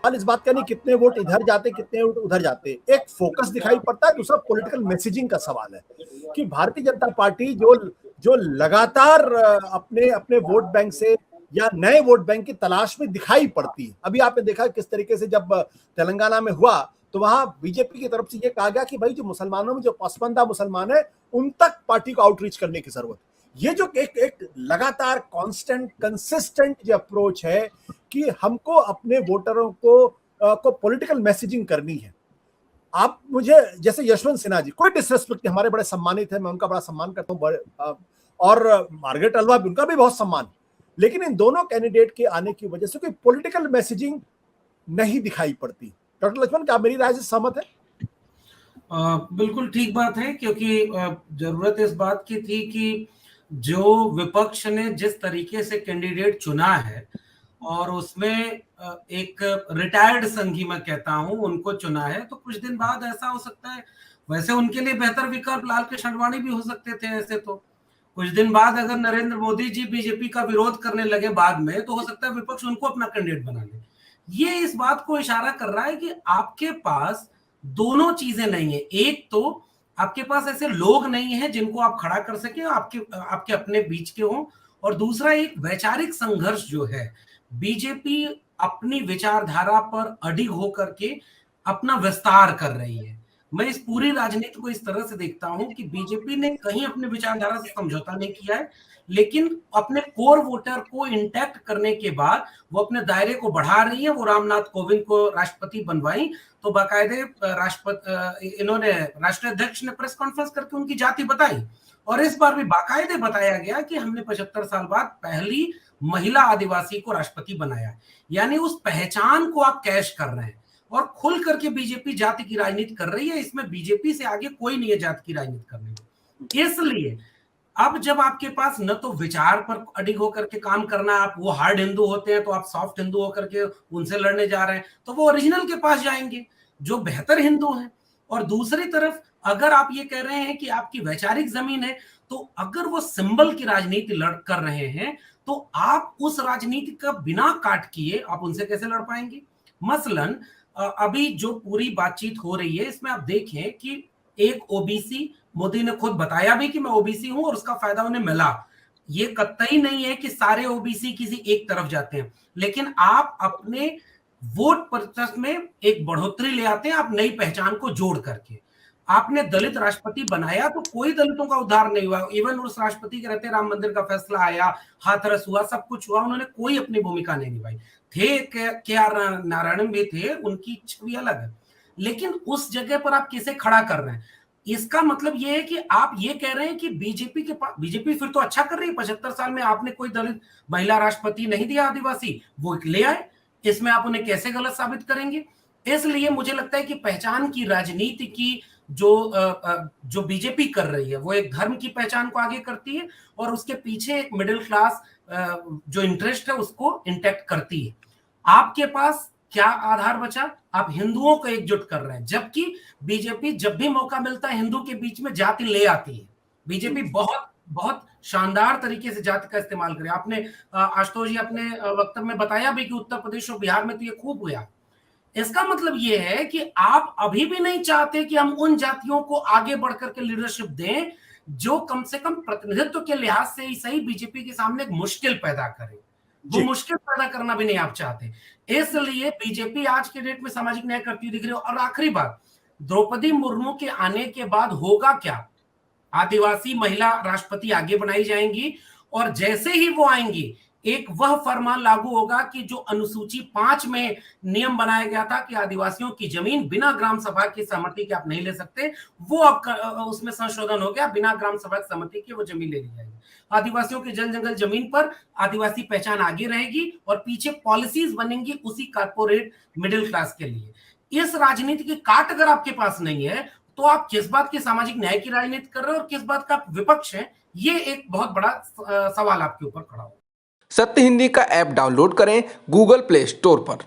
सवाल इस बात का नहीं कितने वोट इधर जाते कितने वोट उधर जाते, एक फोकस दिखाई पड़ता है। दूसरा पॉलिटिकल मैसेजिंग का सवाल है कि भारतीय जनता पार्टी जो जो लगातार अपने अपने वोट बैंक से या नए वोट बैंक की तलाश में दिखाई पड़ती है। अभी आपने देखा किस तरीके से जब तेलंगाना में हुआ तो वहां बीजेपी की तरफ से यह कहा गया कि भाई जो मुसलमानों में जो पसमानदा मुसलमान है उन तक पार्टी को आउटरीच करने की जरूरत। ये जो एक लगातार कांस्टेंट कंसिस्टेंट जो अप्रोच है कि हमको अपने वोटरों को पॉलिटिकल मैसेजिंग करनी है। आप मुझे जैसे यशवंत सिन्हा जी, कोई डिसरेस्पेक्ट, हमारे बड़े सम्मानित है, मैं उनका बड़ा सम्मान करता हूं, और मार्गरेट अलवा भी, उनका भी बहुत सम्मान, लेकिन इन दोनों कैंडिडेट के आने की वजह से कोई पॉलिटिकल मैसेजिंग नहीं दिखाई पड़ती। डॉक्टर लक्ष्मण, क्या मेरी राय से सहमत है? बिल्कुल ठीक बात है, क्योंकि जरूरत इस बात की थी कि जो विपक्ष ने जिस तरीके से कैंडिडेट चुना है और उसमें एक रिटायर्ड संघी, मैं कहता हूं, उनको चुना है, तो कुछ दिन बाद ऐसा हो सकता है। वैसे उनके लिए बेहतर विकल्प लाल कृष्ण आडवाणी भी हो सकते थे ऐसे, तो कुछ दिन बाद अगर नरेंद्र मोदी जी बीजेपी का विरोध करने लगे बाद में, तो हो सकता है विपक्ष उनको अपना कैंडिडेट बना ले। ये इस बात को इशारा कर रहा है कि आपके पास दोनों चीजें नहीं है। एक तो आपके पास ऐसे लोग नहीं है जिनको आप खड़ा कर सके, आपके आपके अपने बीच के हों, और दूसरा एक वैचारिक संघर्ष जो है, बीजेपी अपनी विचारधारा पर अडिग होकर के अपना विस्तार कर रही है। मैं इस पूरी राजनीति को इस तरह से देखता हूं कि बीजेपी ने कहीं अपनी विचारधारा से समझौता नहीं किया है, लेकिन अपने कोर वोटर को इंटैक्ट करने के बाद वो अपने दायरे को बढ़ा रही है। वो रामनाथ कोविंद को राष्ट्रपति बनवाई तो बाकायदे इन्होंने राष्ट्रीय अध्यक्ष ने प्रेस कॉन्फ्रेंस करके उनकी जाति बताई, और इस बार भी बाकायदे बताया गया कि हमने 75 साल बाद पहली महिला आदिवासी को राष्ट्रपति बनाया। यानी उस पहचान को आप कैश कर रहे हैं और खुल करके बीजेपी जाति की राजनीति कर रही है। इसमें बीजेपी से आगे कोई नहीं है जाति की राजनीति करने में। इसलिए अब जब आपके पास न तो विचार पर अडिग होकर के काम करना, आप वो हार्ड हिंदू होते हैं तो आप सॉफ्ट हिंदू होकर के उनसे लड़ने जा रहे हैं, तो वो ओरिजिनल के पास जाएंगे जो बेहतर हिंदू हैं। और दूसरी तरफ अगर आप ये कह रहे हैं कि आपकी वैचारिक जमीन है, तो अगर वो सिंबल की राजनीति लड़ कर रहे हैं, तो आप उस राजनीति का बिना काट किए आप उनसे कैसे लड़ पाएंगे? मसलन अभी जो पूरी बातचीत हो रही है, इसमें आप देखें कि एक ओबीसी, मोदी ने खुद बताया भी कि मैं ओबीसी हूं और उसका फायदा उन्हें मिला। ये कतई नहीं है कि सारे ओबीसी किसी एक तरफ जाते हैं, लेकिन आप अपने वोट प्रतिशत में एक बढ़ोतरी ले आते हैं, आप नई पहचान को जोड़ करके। आपने दलित राष्ट्रपति बनाया तो कोई दलितों का उद्धार नहीं हुआ। इवन उस राष्ट्रपति के रहते राम मंदिर का फैसला आया, हाथरस हुआ, सब कुछ हुआ, उन्होंने कोई अपनी भूमिका नहीं निभाई। थे के आर नारायण भी थे, उनकी छवि अलग है, लेकिन उस जगह पर आप किसे खड़ा कर रहे हैं? इसका मतलब यह है कि आप ये कह रहे हैं कि बीजेपी के पास, बीजेपी फिर तो अच्छा कर रही है, 75 साल में आपने कोई दलित महिला राष्ट्रपति नहीं दिया आदिवासी, वो ले आए, इसमें आप उन्हें कैसे गलत साबित करेंगे? इसलिए मुझे लगता है कि पहचान की राजनीति की जो बीजेपी कर रही है, वो एक धर्म की पहचान को आगे करती है और उसके पीछे एक मिडिल क्लास जो इंटरेस्ट है उसको इंटैक्ट करती है। आपके पास क्या आधार बचा? आप हिंदुओं को एकजुट कर रहे हैं, जबकि बीजेपी जब भी मौका मिलता है हिंदू के बीच में जाति ले आती है। बीजेपी बहुत बहुत शानदार तरीके से जाति का इस्तेमाल करे। आपने आशुतोष जी अपने वक्तव्य में बताया भी कि उत्तर प्रदेश और बिहार में तो ये खूब हुआ। इसका मतलब ये है कि आप अभी भी नहीं चाहते कि हम उन जातियों को आगे बढ़कर के लीडरशिप दें जो कम से कम प्रतिनिधित्व के लिहाज से ही सही बीजेपी के सामने एक मुश्किल पैदा करे। वो मुश्किल पैदा करना भी नहीं आप चाहते। इसलिए बीजेपी आज के डेट में सामाजिक न्याय करती हुई दिख रही है। और आखिरी बात, द्रौपदी मुर्मू के आने के बाद होगा क्या? आदिवासी महिला राष्ट्रपति आगे बनाई जाएंगी और जैसे ही वो आएंगी एक वह फरमान लागू होगा कि जो अनुसूची 5 में नियम बनाया गया था कि आदिवासियों की जमीन बिना ग्राम सभा की सहमति के आप नहीं ले सकते, वो अब उसमें संशोधन हो गया, बिना ग्राम सभा की सहमति के वो जमीन ले ली जाएगी। आदिवासियों की जन जंगल जमीन पर आदिवासी पहचान आगे रहेगी और पीछे पॉलिसीज बनेंगी उसी कारपोरेट मिडिल क्लास के लिए। इस राजनीति की काट अगर आपके पास नहीं है तो आप किस बात की सामाजिक न्याय की राजनीति कर रहे हो और किस बात का विपक्ष है? ये एक बहुत बड़ा सवाल आपके ऊपर खड़ा हो। सत्य हिंदी का ऐप डाउनलोड करें गूगल प्ले स्टोर पर।